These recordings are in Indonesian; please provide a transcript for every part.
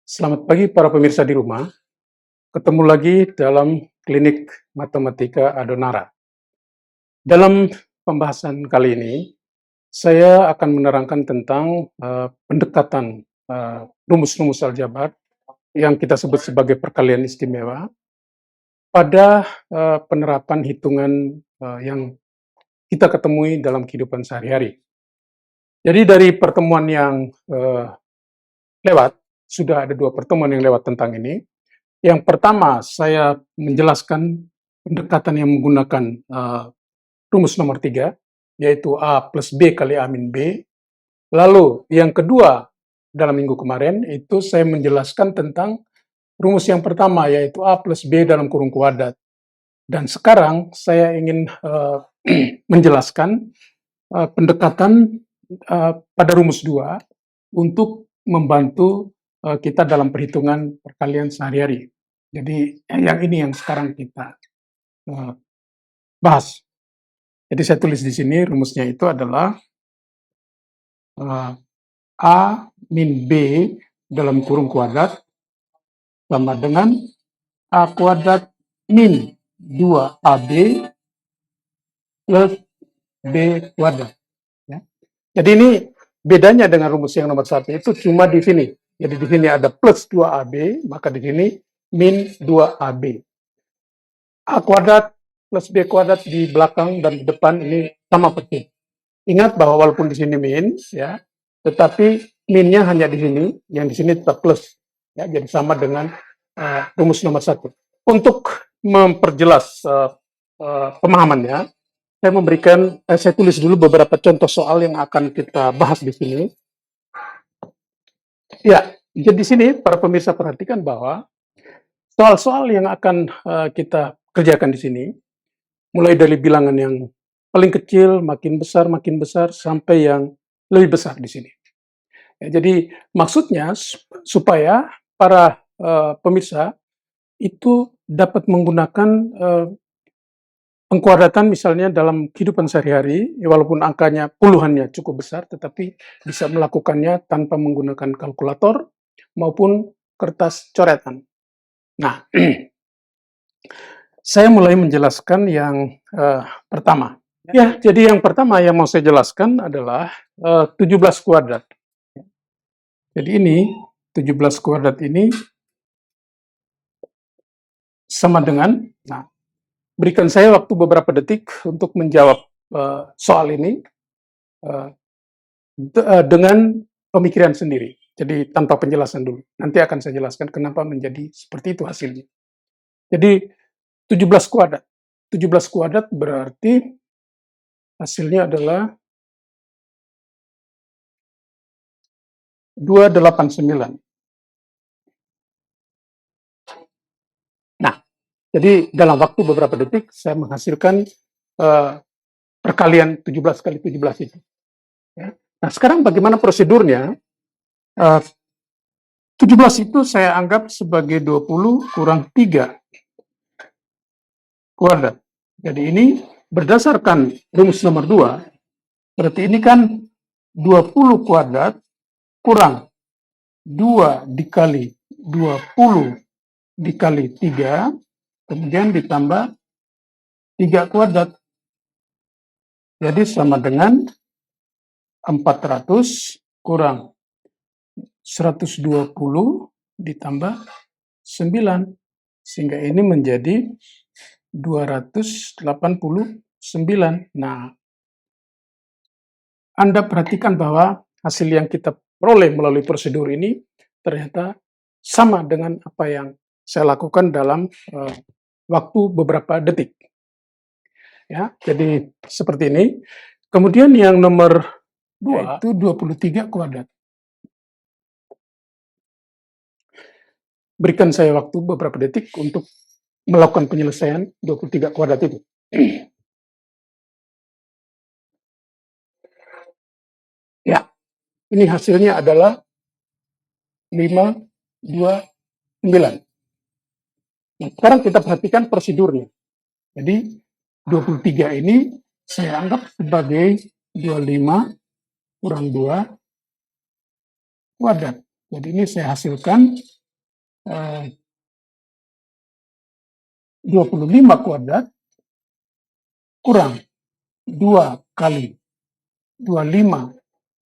Selamat pagi para pemirsa di rumah. Ketemu lagi dalam Klinik Matematika Adonara. Dalam pembahasan kali ini, saya akan menerangkan tentang pendekatan rumus-rumus aljabar yang kita sebut sebagai perkalian istimewa pada penerapan hitungan yang kita ketemui dalam kehidupan sehari-hari. Jadi dari pertemuan yang lewat, sudah ada 2 pertemuan yang lewat tentang ini. Yang pertama, saya menjelaskan pendekatan yang menggunakan rumus nomor 3, yaitu A plus B kali A min B. Lalu yang kedua, dalam minggu kemarin, itu saya menjelaskan tentang rumus yang pertama, yaitu A plus B dalam kurung kuadrat. Dan sekarang saya ingin menjelaskan pendekatan pada rumus 2 untuk membantu kita dalam perhitungan perkalian sehari-hari. Jadi yang ini yang sekarang kita bahas. Jadi saya tulis di sini rumusnya itu adalah A min B dalam kurung kuadrat sama dengan A kuadrat min 2AB plus B kuadrat. Ya. Jadi ini bedanya dengan rumus yang nomor 1 itu cuma di sini. Jadi di sini ada plus 2AB, maka di sini min 2AB. A kuadrat plus B kuadrat di belakang dan di depan ini sama persis. Ingat bahwa walaupun di sini min, ya, tetapi minnya hanya di sini, yang di sini tetap plus. Ya, jadi sama dengan rumus nomor 1. Untuk memperjelas pemahamannya, saya tulis dulu beberapa contoh soal yang akan kita bahas di sini. Ya, jadi di sini para pemirsa perhatikan bahwa soal-soal yang akan kita kerjakan di sini, mulai dari bilangan yang paling kecil, makin besar, sampai yang lebih besar di sini. Ya, jadi maksudnya supaya para pemirsa itu dapat menggunakan pengkuadratan misalnya dalam kehidupan sehari-hari, ya walaupun angkanya puluhannya cukup besar, tetapi bisa melakukannya tanpa menggunakan kalkulator maupun kertas coretan. Nah, saya mulai menjelaskan yang pertama. Ya, jadi yang pertama yang mau saya jelaskan adalah 17 kuadrat. Jadi ini 17 kuadrat ini sama dengan, nah, berikan saya waktu beberapa detik untuk menjawab soal ini dengan pemikiran sendiri. Jadi tanpa penjelasan dulu. Nanti akan saya jelaskan kenapa menjadi seperti itu hasilnya. Jadi 17 kuadrat. 17 kuadrat berarti hasilnya adalah 289. Nah, jadi dalam waktu beberapa detik saya menghasilkan perkalian 17 kali 17 itu. Ya. Nah, sekarang bagaimana prosedurnya? 17 itu saya anggap sebagai 20 kurang 3 kuadrat. Jadi ini berdasarkan rumus nomor 2, berarti ini kan 20 kuadrat kurang 2 dikali 20 dikali 3, kemudian ditambah 3 kuadrat. Jadi sama dengan 400 kurang 120 ditambah 9, sehingga ini menjadi 289. Nah, Anda perhatikan bahwa hasil yang kita peroleh melalui prosedur ini ternyata sama dengan apa yang saya lakukan dalam waktu beberapa detik. Ya, jadi seperti ini. Kemudian yang nomor 2 itu 23 kuadrat. Berikan saya waktu beberapa detik untuk melakukan penyelesaian 23 kuadrat itu. Ya, ini hasilnya adalah 529. Nah, sekarang kita perhatikan prosedurnya. Jadi 23 ini saya anggap sebagai 25 kurang 2 kuadrat. Jadi ini saya hasilkan 25 kuadrat kurang 2 kali 25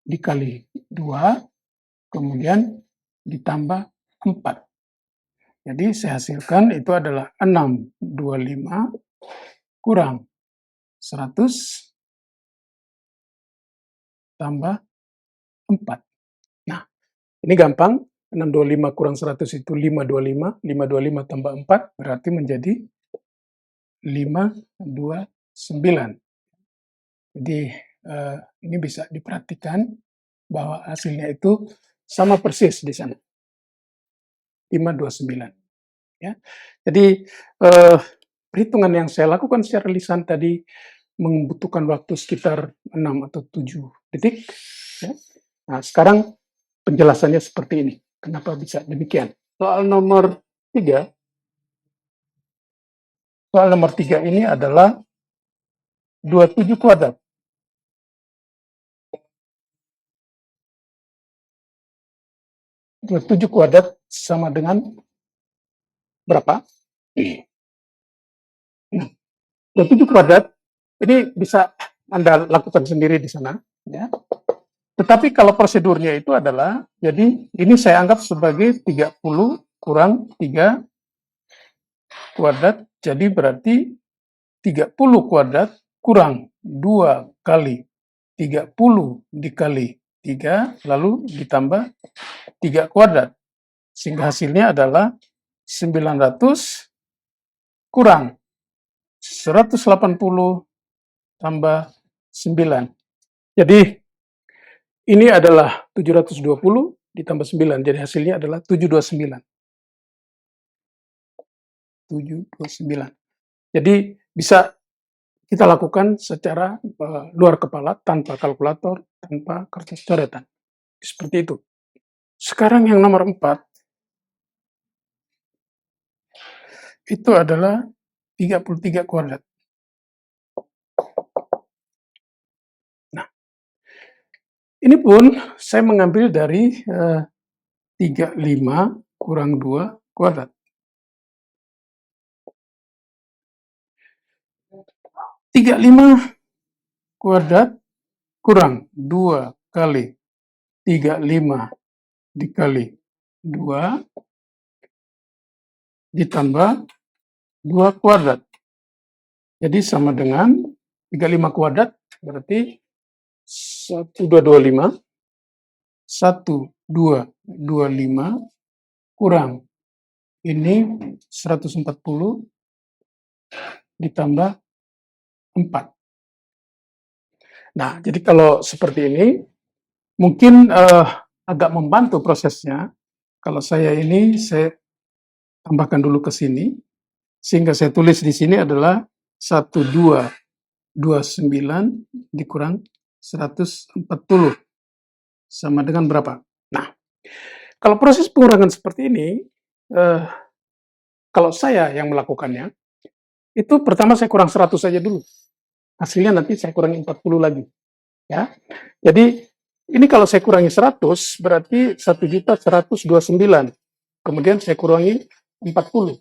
dikali 2, kemudian ditambah 4. Jadi saya hasilkan itu adalah 625 kurang 100 tambah 4. Nah, ini gampang. 625 kurang 100 itu 525. 525 tambah 4 berarti menjadi 529. Jadi ini bisa diperhatikan bahwa hasilnya itu sama persis di sana. 529. Ya. Jadi perhitungan yang saya lakukan secara lisan tadi membutuhkan waktu sekitar 6 atau 7 detik. Ya. Nah, sekarang penjelasannya seperti ini. Kenapa bisa demikian? Soal nomor 3. Soal nomor 3 ini adalah 27 kuadrat. 27 kuadrat sama dengan berapa? Nah, 27 kuadrat ini bisa Anda lakukan sendiri di sana. Ya. Tetapi kalau prosedurnya itu adalah, jadi ini saya anggap sebagai 30 kurang 3 kuadrat, jadi berarti 30 kuadrat kurang 2 kali 30 dikali 3, lalu ditambah 3 kuadrat. Sehingga hasilnya adalah 900 kurang 180 tambah 9. Jadi ini adalah 720 ditambah 9, jadi hasilnya adalah 729. 729. Jadi bisa kita lakukan secara luar kepala, tanpa kalkulator, tanpa kertas coretan. Seperti itu. Sekarang yang nomor 4, itu adalah 33 kuadrat. Nah, ini pun saya mengambil dari 35 kurang 2 kuadrat. 35 kuadrat kurang 2 kali 35 dikali 2 ditambah 2 kuadrat. Jadi sama dengan 35 kuadrat berarti 1225. 1225 kurang ini 140 ditambah 4. Nah, jadi kalau seperti ini mungkin agak membantu prosesnya. Kalau saya tambahkan dulu ke sini, sehingga saya tulis di sini adalah 1229 dikurang 140 sama dengan berapa? Nah, kalau proses pengurangan seperti ini, kalau saya yang melakukannya, itu pertama saya kurang 100 saja dulu. Hasilnya nanti saya kurangi 40 lagi. Ya. Jadi ini kalau saya kurangi 100 berarti 1.129. Kemudian saya kurangi 40.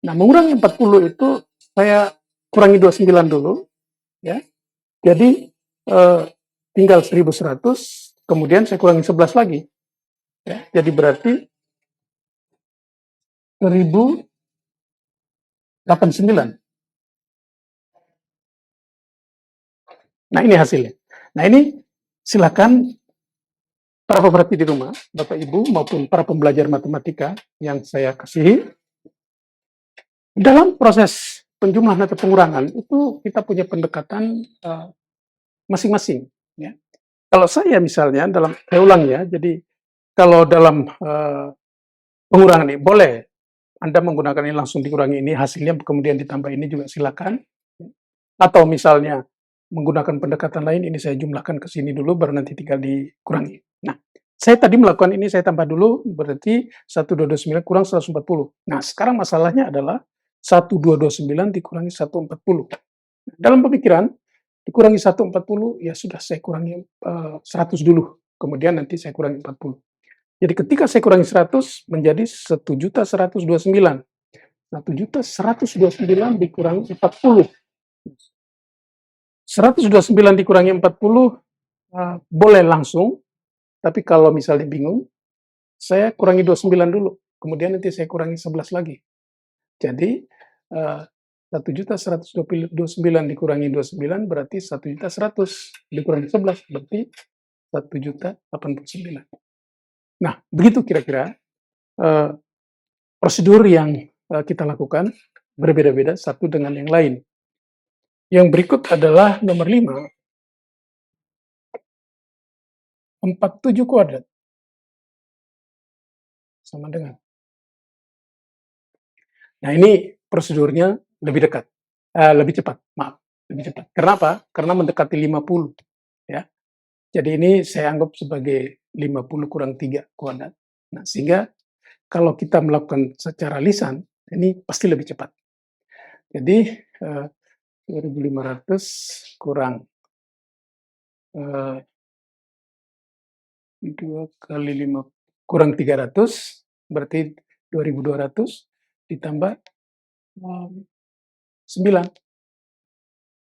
Nah, mengurangi 40 itu saya kurangi 29 dulu, ya. Jadi tinggal 1.100, kemudian saya kurangi 11 lagi. Ya. Jadi berarti 1.089. Nah, ini hasilnya. Nah, ini silakan para pemerhati di rumah, Bapak Ibu maupun para pembelajar matematika yang saya kasihi, dalam proses penjumlahan atau pengurangan itu kita punya pendekatan masing-masing. Ya. Kalau saya misalnya saya ulang ya, jadi kalau dalam pengurangan ini boleh Anda menggunakan ini langsung dikurangi ini, hasilnya kemudian ditambah ini juga silakan. Atau misalnya menggunakan pendekatan lain, ini saya jumlahkan ke sini dulu, baru nanti tinggal dikurangi. Nah, saya tadi melakukan ini, saya tambah dulu, berarti 1229 kurang 140. Nah, sekarang masalahnya adalah 1229 dikurangi 140. Dalam pemikiran, dikurangi 140, ya sudah saya kurangi 100 dulu, kemudian nanti saya kurangi 40. Jadi ketika saya kurangi 100 menjadi 1.129.000. 1.129.000 dikurangi 40. 129 dikurangi 40, boleh langsung, tapi kalau misalnya bingung, saya kurangi 29 dulu, kemudian nanti saya kurangi 11 lagi. Jadi, 1.129 dikurangi 29 berarti 1.100.000 dikurangi 11 berarti 1.089.000. Nah, begitu kira-kira prosedur yang kita lakukan, berbeda-beda satu dengan yang lain. Yang berikut adalah nomor 5, 47 kuadrat sama dengan. Nah, ini prosedurnya lebih dekat, lebih cepat, maaf, lebih cepat. Kenapa? Karena mendekati 50, ya. Jadi ini saya anggap sebagai 50 kurang 3 kuadrat. Nah, sehingga kalau kita melakukan secara lisan, ini pasti lebih cepat. Jadi, 2.500 kurang 2 kali 5 kurang 300, berarti 2.200 ditambah 9.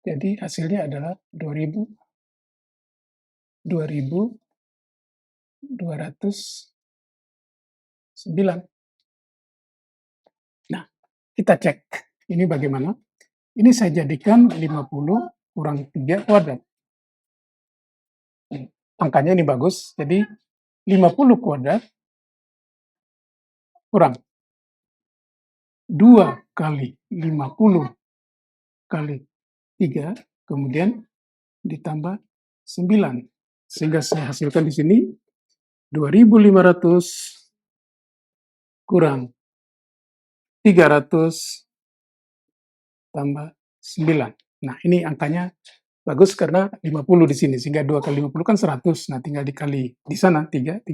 Jadi hasilnya adalah 2.209. Nah, kita cek ini bagaimana. Ini saya jadikan 50 kurang 3 kuadrat. Angkanya ini bagus, jadi 50 kuadrat kurang 2 kali 50 kali 3, kemudian ditambah 9. Sehingga saya hasilkan di sini 2.500 kurang 300 tambah 9. Nah, ini angkanya bagus karena 50 di sini, sehingga 2 kali 50 kan 100. Nah, tinggal dikali di sana 300.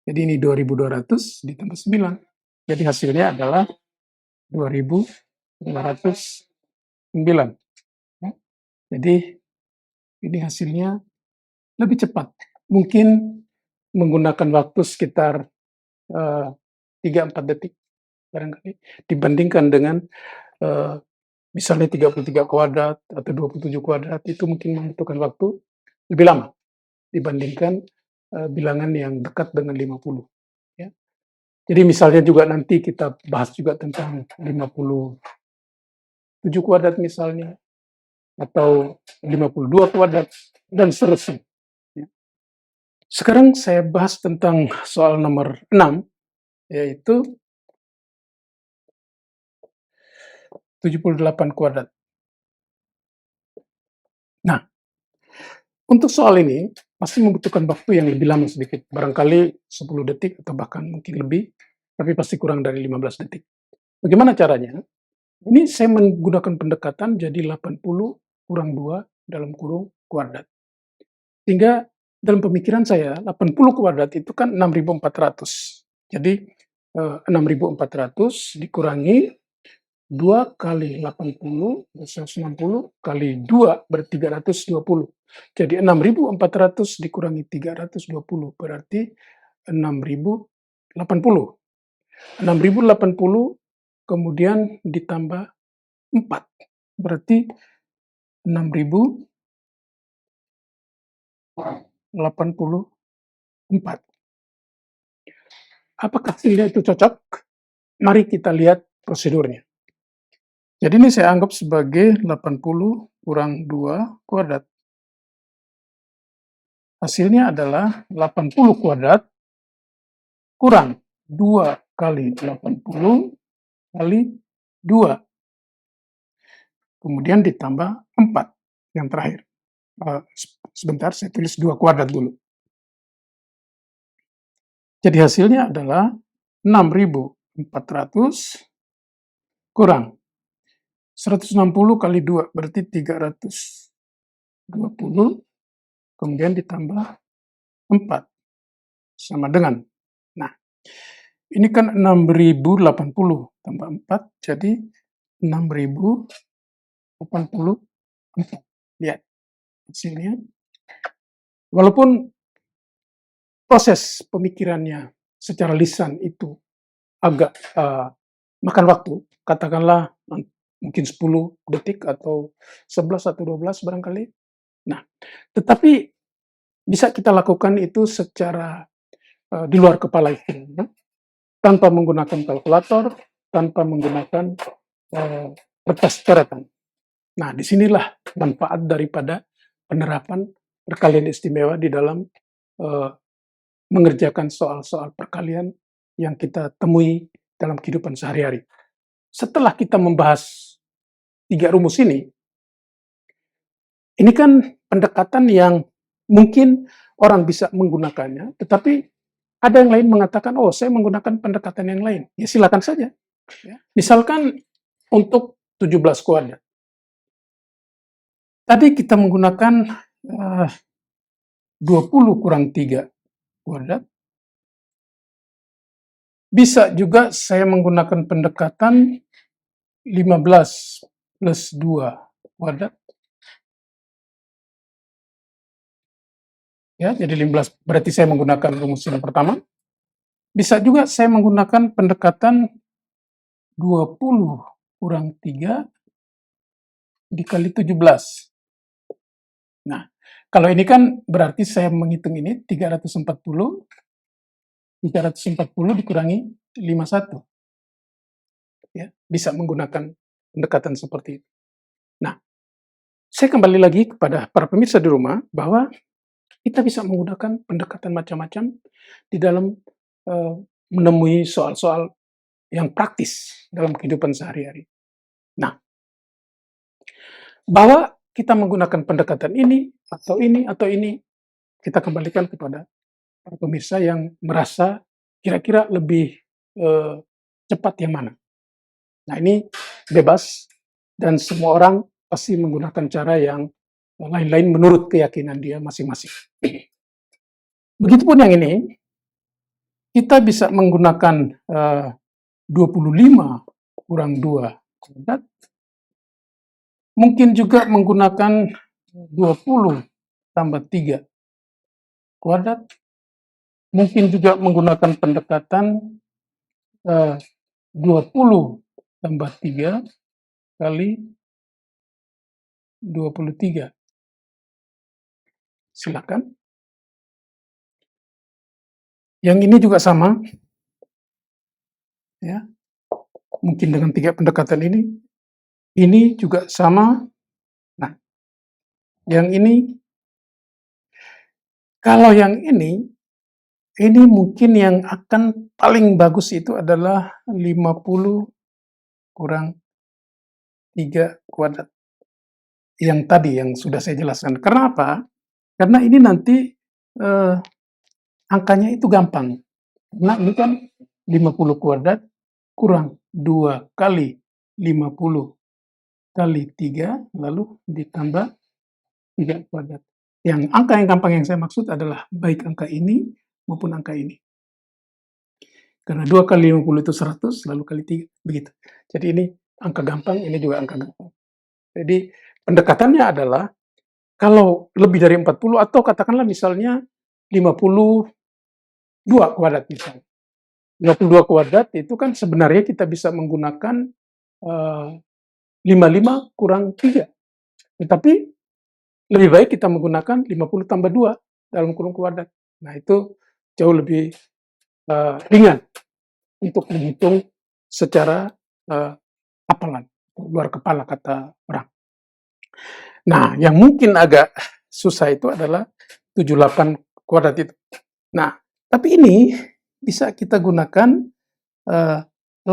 Jadi ini 2.200 ditambah 9. Jadi hasilnya adalah 2.509. Ya. Jadi ini hasilnya lebih cepat. Mungkin menggunakan waktu sekitar 3-4 detik barangkali dibandingkan dengan misalnya 33 kuadrat atau 27 kuadrat, itu mungkin membutuhkan waktu lebih lama dibandingkan bilangan yang dekat dengan 50, ya. Jadi misalnya juga nanti kita bahas juga tentang 57 kuadrat misalnya, atau 52 kuadrat, dan seterusnya, ya. Sekarang saya bahas tentang soal nomor 6, yaitu 78 kuadrat. Nah, untuk soal ini pasti membutuhkan waktu yang lebih lama sedikit, barangkali 10 detik atau bahkan mungkin lebih, tapi pasti kurang dari 15 detik. Bagaimana caranya? Ini saya menggunakan pendekatan jadi 80 kurang 2 dalam kurung kuadrat. Sehingga dalam pemikiran saya 80 kuadrat itu kan 6.400. Jadi 6.400 dikurangi 2 kali 80, 160 kali 2 berarti 320. Jadi 6.400 dikurangi 320 berarti 6.080. 6.080 kemudian ditambah 4 berarti 6.084. Apakah hasilnya itu cocok? Mari kita lihat prosedurnya. Jadi ini saya anggap sebagai 80 kurang 2 kuadrat. Hasilnya adalah 80 kuadrat kurang 2 kali 80 kali 2. Kemudian ditambah 4 yang terakhir. Sebentar, saya tulis 2 kuadrat dulu. Jadi hasilnya adalah 6.400 kurang 160 kali 2 berarti 320, kemudian ditambah 4 sama dengan. Nah, ini kan 6.080 tambah 4 jadi 6.084. Lihat hasilnya. Walaupun proses pemikirannya secara lisan itu agak makan waktu, katakanlah mungkin 10 detik atau 11 atau 12 barangkali. Nah, tetapi bisa kita lakukan itu secara di luar kepala istilahnya, tanpa menggunakan kalkulator, tanpa menggunakan kertas coretan. Nah, disinilah manfaat daripada penerapan perkalian istimewa di dalam mengerjakan soal-soal perkalian yang kita temui dalam kehidupan sehari-hari. Setelah kita membahas 3 rumus ini kan pendekatan yang mungkin orang bisa menggunakannya, tetapi ada yang lain mengatakan, "Oh, saya menggunakan pendekatan yang lain." Ya silakan saja, ya. Misalkan untuk 17 kuadrat. Tadi kita menggunakan 20 kurang 3 kuadrat. Bisa juga saya menggunakan pendekatan 15 plus 2 kuadrat. Ya, jadi 15 berarti saya menggunakan rumus yang pertama. Bisa juga saya menggunakan pendekatan 20 kurang 3 dikali 17. Nah, kalau ini kan berarti saya menghitung ini 340 dikurangi 51. Ya, bisa menggunakan pendekatan seperti itu. Nah, saya kembali lagi kepada para pemirsa di rumah bahwa kita bisa menggunakan pendekatan macam-macam di dalam menemui soal-soal yang praktis dalam kehidupan sehari-hari. Nah, bahwa kita menggunakan pendekatan ini, atau ini, kita kembalikan kepada para pemirsa yang merasa kira-kira lebih cepat yang mana. Nah, ini bebas dan semua orang pasti menggunakan cara yang lain-lain menurut keyakinan dia masing-masing. Begitupun yang ini, kita bisa menggunakan 25 kurang 2 kuadrat, mungkin juga menggunakan 20 tambah 3 kuadrat, mungkin juga menggunakan pendekatan 20 tambah 3 kali 23. Silakan. Yang ini juga sama, ya. Mungkin dengan 3 pendekatan ini juga sama. Nah, yang ini, kalau yang ini mungkin yang akan paling bagus itu adalah 50 kurang 3 kuadrat. Yang tadi, yang sudah saya jelaskan. Karena apa? Karena ini nanti angkanya itu gampang. Nah, ini kan 50 kuadrat kurang 2 kali 50 kali 3, lalu ditambah 3 kuadrat. Yang angka yang gampang yang saya maksud adalah baik angka ini maupun angka ini. Karena 2 kali 50 itu 100, lalu kali 3, begitu. Jadi ini angka gampang, ini juga angka gampang. Jadi pendekatannya adalah kalau lebih dari 40 atau katakanlah misalnya 52 kuadrat misalnya. 52 kuadrat itu kan sebenarnya kita bisa menggunakan 55 kurang 3. Tetapi lebih baik kita menggunakan 50 tambah 2 dalam kurung kuadrat. Nah, itu jauh lebih ringan untuk menghitung secara hafalan, luar kepala kata orang. Nah, yang mungkin agak susah itu adalah 78 kuadrat itu. Nah, tapi ini bisa kita gunakan 80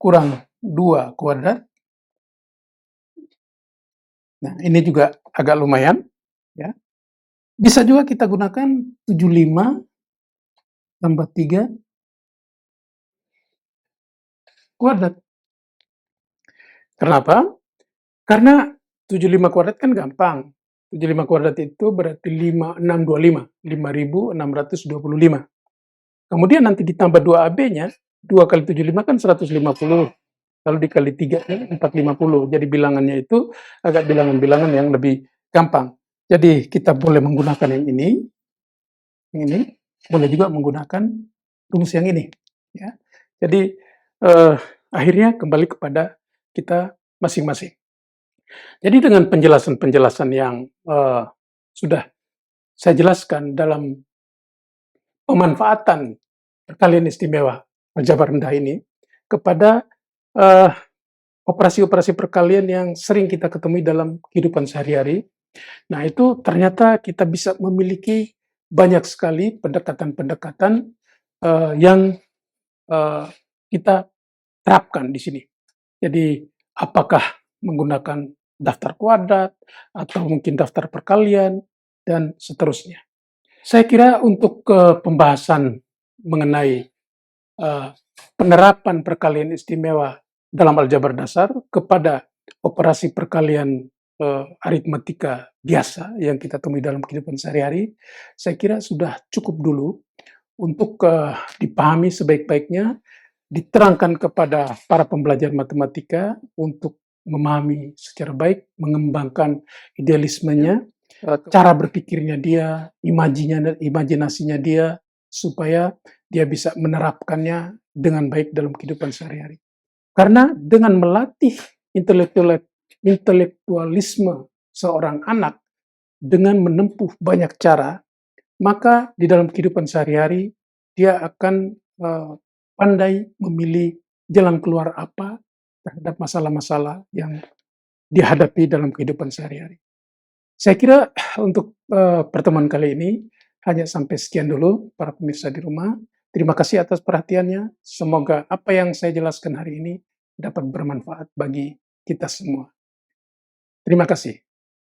kurang 2 kuadrat. Nah, ini juga agak lumayan, ya. Bisa juga kita gunakan 75 tambah 3 kuadrat. Kenapa? Karena 75 kuadrat kan gampang. 75 kuadrat itu berarti 5625. Kemudian nanti ditambah 2 AB-nya, 2 kali 75 kan 150. Lalu dikali 3 kan 450. Jadi bilangannya itu agak bilangan-bilangan yang lebih gampang. Jadi kita boleh menggunakan yang ini, boleh juga menggunakan rumus yang ini, ya. Jadi, eee, akhirnya kembali kepada kita masing-masing. Jadi dengan penjelasan-penjelasan yang, sudah saya jelaskan dalam pemanfaatan perkalian istimewa aljabar rendah ini kepada, eee, operasi-operasi perkalian yang sering kita ketemui dalam kehidupan sehari-hari. Nah, itu ternyata kita bisa memiliki banyak sekali pendekatan-pendekatan, yang, eee, kita terapkan di sini. Jadi, apakah menggunakan daftar kuadrat, atau mungkin daftar perkalian, dan seterusnya. Saya kira untuk, pembahasan mengenai, eee, penerapan perkalian istimewa dalam aljabar dasar kepada operasi perkalian, aritmatika biasa yang kita temui dalam kehidupan sehari-hari, saya kira sudah cukup dulu untuk, dipahami sebaik-baiknya, diterangkan kepada para pembelajar matematika untuk memahami secara baik, mengembangkan idealismenya, cara berpikirnya dia, imajinasinya dia, supaya dia bisa menerapkannya dengan baik dalam kehidupan sehari-hari. Karena dengan melatih intelektualisme seorang anak dengan menempuh banyak cara, maka di dalam kehidupan sehari-hari dia akan, pandai memilih jalan keluar apa terhadap masalah-masalah yang dihadapi dalam kehidupan sehari-hari. Saya kira untuk, pertemuan kali ini hanya sampai sekian dulu para pemirsa di rumah. Terima kasih atas perhatiannya. Semoga apa yang saya jelaskan hari ini dapat bermanfaat bagi kita semua. Terima kasih.